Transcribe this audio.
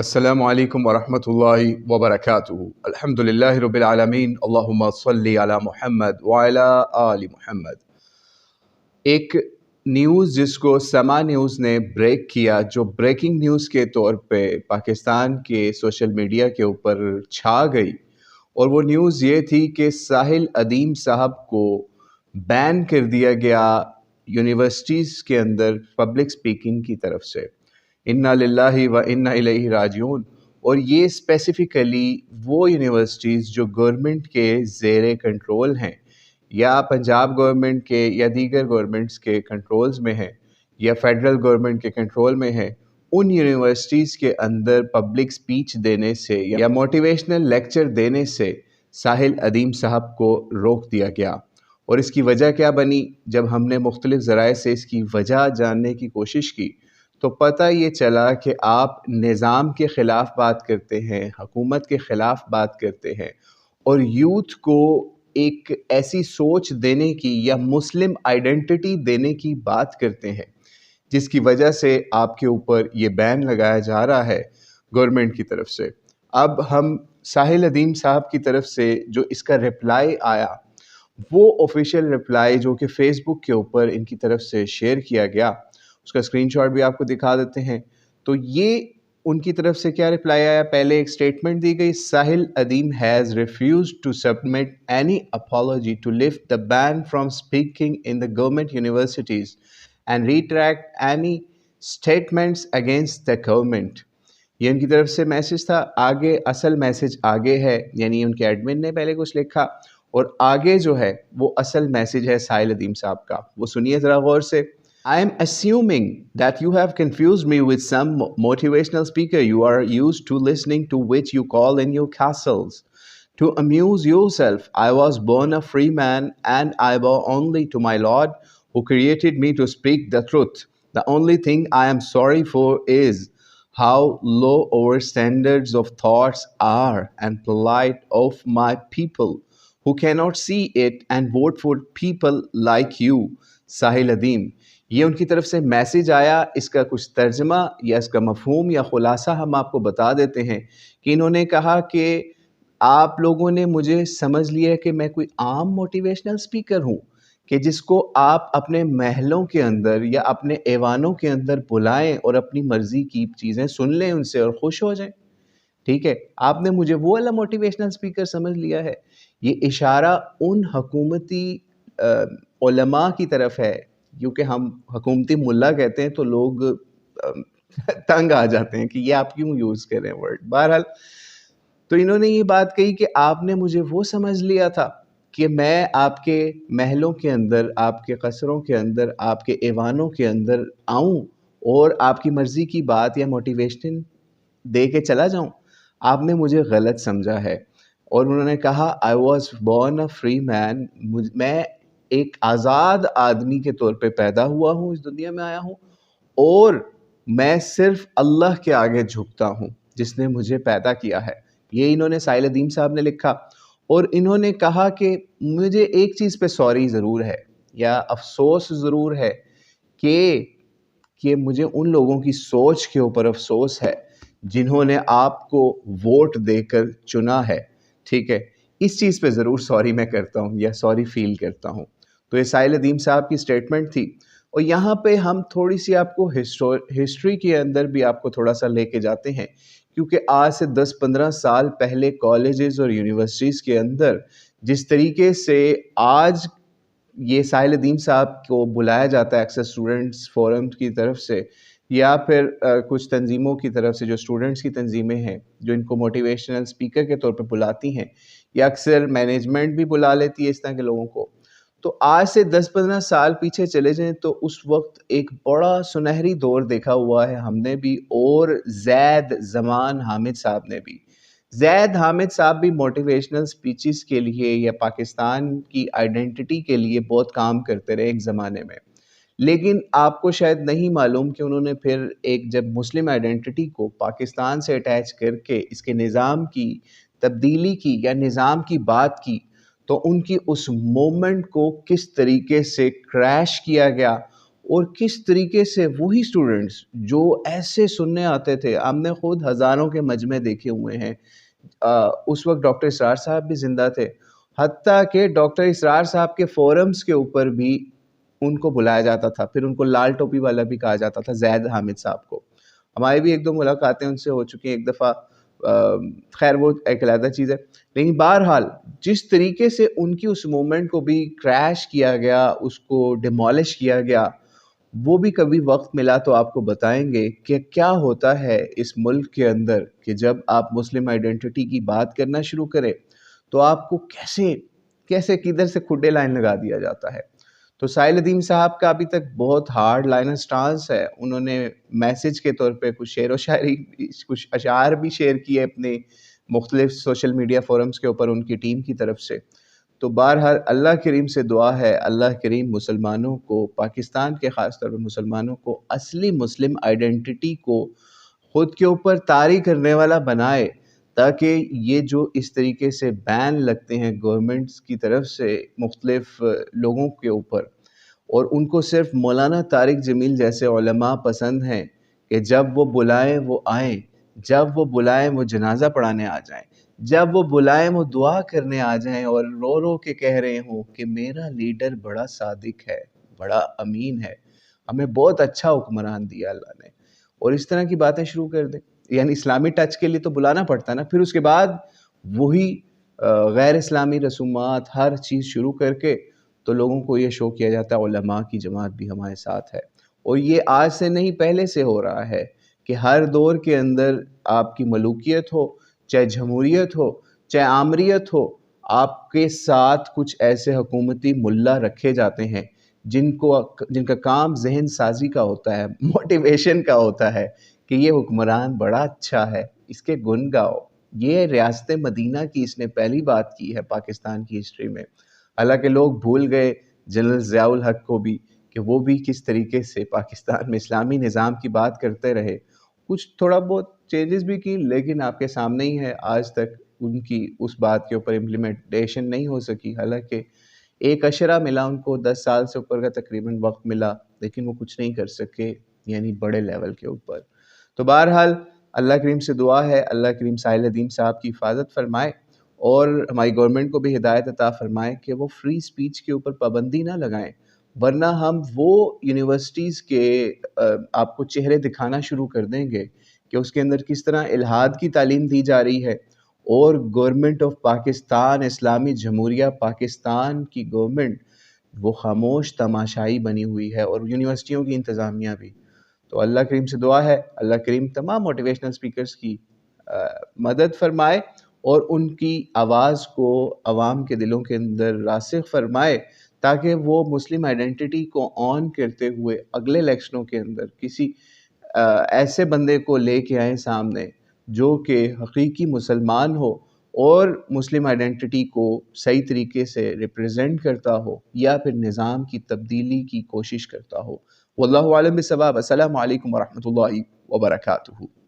السلام علیکم ورحمۃ اللہ وبرکاتہ۔ الحمد للہ رب العالمین، اللہم صلی علی محمد وعلی آل محمد۔ ایک نیوز جس کو سما نیوز نے بریک کیا، جو بریکنگ نیوز کے طور پہ پاکستان کے سوشل میڈیا کے اوپر چھا گئی، اور وہ نیوز یہ تھی کہ ساحل ادیم صاحب کو بین کر دیا گیا یونیورسٹیز کے اندر پبلک سپیکنگ کی طرف سے۔ انا للہ و انا الیہ راجعون۔ اور یہ اسپیسیفکلی وہ یونیورسٹیز جو گورنمنٹ کے زیر کنٹرول ہیں، یا پنجاب گورنمنٹ کے یا دیگر گورنمنٹس کے کنٹرولز میں ہیں، یا فیڈرل گورنمنٹ کے کنٹرول میں ہیں، ان یونیورسٹیز کے اندر پبلک سپیچ دینے سے یا موٹیویشنل لیکچر دینے سے ساحل ادیم صاحب کو روک دیا گیا۔ اور اس کی وجہ کیا بنی؟ جب ہم نے مختلف ذرائع سے اس کی وجہ جاننے کی کوشش کی تو پتہ یہ چلا کہ آپ نظام کے خلاف بات کرتے ہیں، حکومت کے خلاف بات کرتے ہیں، اور یوتھ کو ایک ایسی سوچ دینے کی یا مسلم آئیڈینٹی دینے کی بات کرتے ہیں، جس کی وجہ سے آپ کے اوپر یہ بین لگایا جا رہا ہے گورنمنٹ کی طرف سے۔ اب ہم ساحل ادیم صاحب کی طرف سے جو اس کا رپلائی آیا، وہ آفیشیل رپلائی جو کہ فیس بک کے اوپر ان کی طرف سے شیئر کیا گیا، اس کا اسکرین شاٹ بھی آپ کو دکھا دیتے ہیں۔ تو یہ ان کی طرف سے کیا رپلائی آیا؟ پہلے ایک سٹیٹمنٹ دی گئی، Sahil Adeem has refused to submit any apology to lift the ban from speaking in the government universities and retract any statements against the government. یہ ان کی طرف سے میسج تھا۔ آگے اصل میسج آگے ہے، یعنی ان کے ایڈمن نے پہلے کچھ لکھا، اور آگے جو ہے وہ اصل میسج ہے ساحل ادیم صاحب کا۔ وہ سنیے ذرا غور سے۔ I am assuming that you have confused me with some motivational speaker you are used to listening to, which you call in your castles to amuse yourself. I was born a free man, and I bow only to my Lord who created me to speak the truth. The only thing I am sorry for is how low our standards of thoughts are and polite of my people who cannot see it and vote for people like you, Sahil Adeem. یہ ان کی طرف سے message آیا۔ اس کا کچھ ترجمہ یا اس کا مفہوم یا خلاصہ ہم آپ کو بتا دیتے ہیں کہ انہوں نے کہا کہ آپ لوگوں نے مجھے سمجھ لیا کہ میں کوئی عام موٹیویشنل سپیکر ہوں، کہ جس کو آپ اپنے محلوں کے اندر یا اپنے ایوانوں کے اندر بلائیں اور اپنی مرضی کی چیزیں سن لیں ان سے اور خوش ہو جائیں۔ ٹھیک ہے، آپ نے مجھے وہ والا موٹیویشنل سپیکر سمجھ لیا ہے۔ یہ اشارہ ان حکومتی علماء کی طرف ہے، کیونکہ ہم حکومتی ملا کہتے ہیں تو لوگ تنگ آ جاتے ہیں کہ یہ آپ کیوں یوز کر رہے ہیں ورڈ۔ بہرحال تو انہوں نے یہ بات کہی کہ آپ نے مجھے وہ سمجھ لیا تھا کہ میں آپ کے محلوں کے اندر، آپ کے قصروں کے اندر، آپ کے ایوانوں کے اندر آؤں اور آپ کی مرضی کی بات یا موٹیویشن دے کے چلا جاؤں۔ آپ نے مجھے غلط سمجھا ہے۔ اور انہوں نے کہا I was born a free man، میں ایک آزاد آدمی کے طور پہ پیدا ہوا ہوں، اس دنیا میں آیا ہوں، اور میں صرف اللہ کے آگے جھکتا ہوں جس نے مجھے پیدا کیا ہے۔ یہ انہوں نے ساحل ادیم صاحب نے لکھا، اور انہوں نے کہا کہ مجھے ایک چیز پہ سوری ضرور ہے یا افسوس ضرور ہے کہ مجھے ان لوگوں کی سوچ کے اوپر افسوس ہے جنہوں نے آپ کو ووٹ دے کر چنا ہے۔ ٹھیک ہے، اس چیز پہ ضرور سوری میں کرتا ہوں یا سوری فیل کرتا ہوں۔ تو یہ ساحل ادیم صاحب کی سٹیٹمنٹ تھی۔ اور یہاں پہ ہم تھوڑی سی آپ کو ہسٹری کے اندر بھی آپ کو تھوڑا سا لے کے جاتے ہیں، کیونکہ آج سے 10-15 سال پہلے کالجز اور یونیورسٹیز کے اندر جس طریقے سے آج یہ ساحل ادیم صاحب کو بلایا جاتا ہے اکثر اسٹوڈنٹس فورم کی طرف سے یا پھر کچھ تنظیموں کی طرف سے، جو اسٹوڈنٹس کی تنظیمیں ہیں جو ان کو موٹیویشنل اسپیکر کے طور پہ بلاتی ہیں، یا اکثر مینجمنٹ بھی بلا لیتی ہے اس طرح کے لوگوں کو، تو آج سے 10-15 سال پیچھے چلے جائیں تو اس وقت ایک بڑا سنہری دور دیکھا ہوا ہے ہم نے بھی، اور زید زمان حامد صاحب نے بھی۔ زید حامد صاحب بھی موٹیویشنل سپیچز کے لیے یا پاکستان کی آئیڈینٹی کے لیے بہت کام کرتے رہے ایک زمانے میں، لیکن آپ کو شاید نہیں معلوم کہ انہوں نے پھر ایک جب مسلم آئیڈینٹی کو پاکستان سے اٹیچ کر کے اس کے نظام کی تبدیلی کی یا نظام کی بات کی، تو ان کی اس مومنٹ کو کس طریقے سے کریش کیا گیا، اور کس طریقے سے وہی اسٹوڈنٹس جو ایسے سننے آتے تھے، ہم نے خود ہزاروں کے مجمع دیکھے ہوئے ہیں، اس وقت ڈاکٹر اسرار صاحب بھی زندہ تھے، حتیٰ کہ ڈاکٹر اسرار صاحب کے فورمز کے اوپر بھی ان کو بلایا جاتا تھا، پھر ان کو لال ٹوپی والا بھی کہا جاتا تھا، زید حامد صاحب کو. ہماری بھی ایک دو ملاقاتیں ان سے ہو چکی ہیں ایک دفعہ، خیر وہ ایک علیحدہ چیز ہے. لیکن بہرحال جس طریقے سے ان کی اس مومنٹ کو بھی کریش کیا گیا، اس کو ڈیمالش کیا گیا، وہ بھی کبھی وقت ملا تو آپ کو بتائیں گے کہ کیا ہوتا ہے اس ملک کے اندر کہ جب آپ مسلم آئیڈینٹی کی بات کرنا شروع کریں تو آپ کو کیسے کیسے کدھر سے کھڈے لائن لگا دیا جاتا ہے. تو ساحل ندیم صاحب کا ابھی تک بہت ہارڈ لائن سٹانس ہے. انہوں نے میسج کے طور پہ کچھ شعر و شاعری، کچھ اشعار بھی شیئر کیے اپنے مختلف سوشل میڈیا فورمز کے اوپر ان کی ٹیم کی طرف سے. تو بہرحال اللہ کریم سے دعا ہے اللہ کریم مسلمانوں کو، پاکستان کے خاص طور پہ مسلمانوں کو اصلی مسلم آئیڈینٹی کو خود کے اوپر طاری کرنے والا بنائے، تاکہ یہ جو اس طریقے سے بین لگتے ہیں گورنمنٹس کی طرف سے مختلف لوگوں کے اوپر، اور ان کو صرف مولانا طارق جمیل جیسے علماء پسند ہیں کہ جب وہ بلائیں وہ آئیں، جب وہ بلائیں وہ جنازہ پڑھانے آ جائیں، جب وہ بلائیں وہ دعا کرنے آ جائیں، اور رو رو کے کہہ رہے ہوں کہ میرا لیڈر بڑا صادق ہے، بڑا امین ہے، ہمیں بہت اچھا حکمران دیا اللہ نے، اور اس طرح کی باتیں شروع کر دیں. یعنی اسلامی ٹچ کے لیے تو بلانا پڑتا ہے نا، پھر اس کے بعد وہی غیر اسلامی رسومات ہر چیز شروع کر کے تو لوگوں کو یہ شو کیا جاتا ہے علماء کی جماعت بھی ہمارے ساتھ ہے. اور یہ آج سے نہیں پہلے سے ہو رہا ہے کہ ہر دور کے اندر آپ کی ملوکیت ہو، چاہے جمہوریت ہو، چاہے آمریت ہو، آپ کے ساتھ کچھ ایسے حکومتی ملا رکھے جاتے ہیں جن کا کام ذہن سازی کا ہوتا ہے، موٹیویشن کا ہوتا ہے کہ یہ حکمران بڑا اچھا ہے، اس کے گن گاؤ. یہ ریاست مدینہ کی اس نے پہلی بات کی ہے پاکستان کی ہسٹری میں. حالانکہ لوگ بھول گئے جنرل ضیاء الحق کو بھی کہ وہ بھی کس طریقے سے پاکستان میں اسلامی نظام کی بات کرتے رہے. کچھ تھوڑا بہت چینجز بھی کی، لیکن آپ کے سامنے ہی ہے آج تک ان کی اس بات کے اوپر امپلیمنٹیشن نہیں ہو سکی. حالانکہ ایک اشرہ ملا ان کو، 10 سال سے اوپر کا تقریباً وقت ملا، لیکن وہ کچھ نہیں کر سکے یعنی بڑے لیول کے اوپر. تو بہرحال اللہ کریم سے دعا ہے اللہ کریم ساحل ندیم صاحب کی حفاظت فرمائے، اور ہماری گورنمنٹ کو بھی ہدایت عطا فرمائے کہ وہ فری سپیچ کے اوپر پابندی نہ لگائیں، ورنہ ہم وہ یونیورسٹیز کے آپ کو چہرے دکھانا شروع کر دیں گے کہ اس کے اندر کس طرح الحاد کی تعلیم دی جا رہی ہے، اور گورنمنٹ آف پاکستان، اسلامی جمہوریہ پاکستان کی گورنمنٹ وہ خاموش تماشائی بنی ہوئی ہے، اور یونیورسٹیوں کی انتظامیہ بھی. تو اللہ کریم سے دعا ہے اللہ کریم تمام موٹیویشنل سپیکرز کی مدد فرمائے اور ان کی آواز کو عوام کے دلوں کے اندر راسخ فرمائے، تاکہ وہ مسلم آئیڈینٹی کو آن کرتے ہوئے اگلے الیکشنوں کے اندر کسی ایسے بندے کو لے کے آئیں سامنے جو کہ حقیقی مسلمان ہو اور مسلم آئیڈینٹی کو صحیح طریقے سے ریپرزینٹ کرتا ہو، یا پھر نظام کی تبدیلی کی کوشش کرتا ہو. واللہ عالم بالصواب. السلام علیکم ورحمۃ اللہ وبرکاتہ.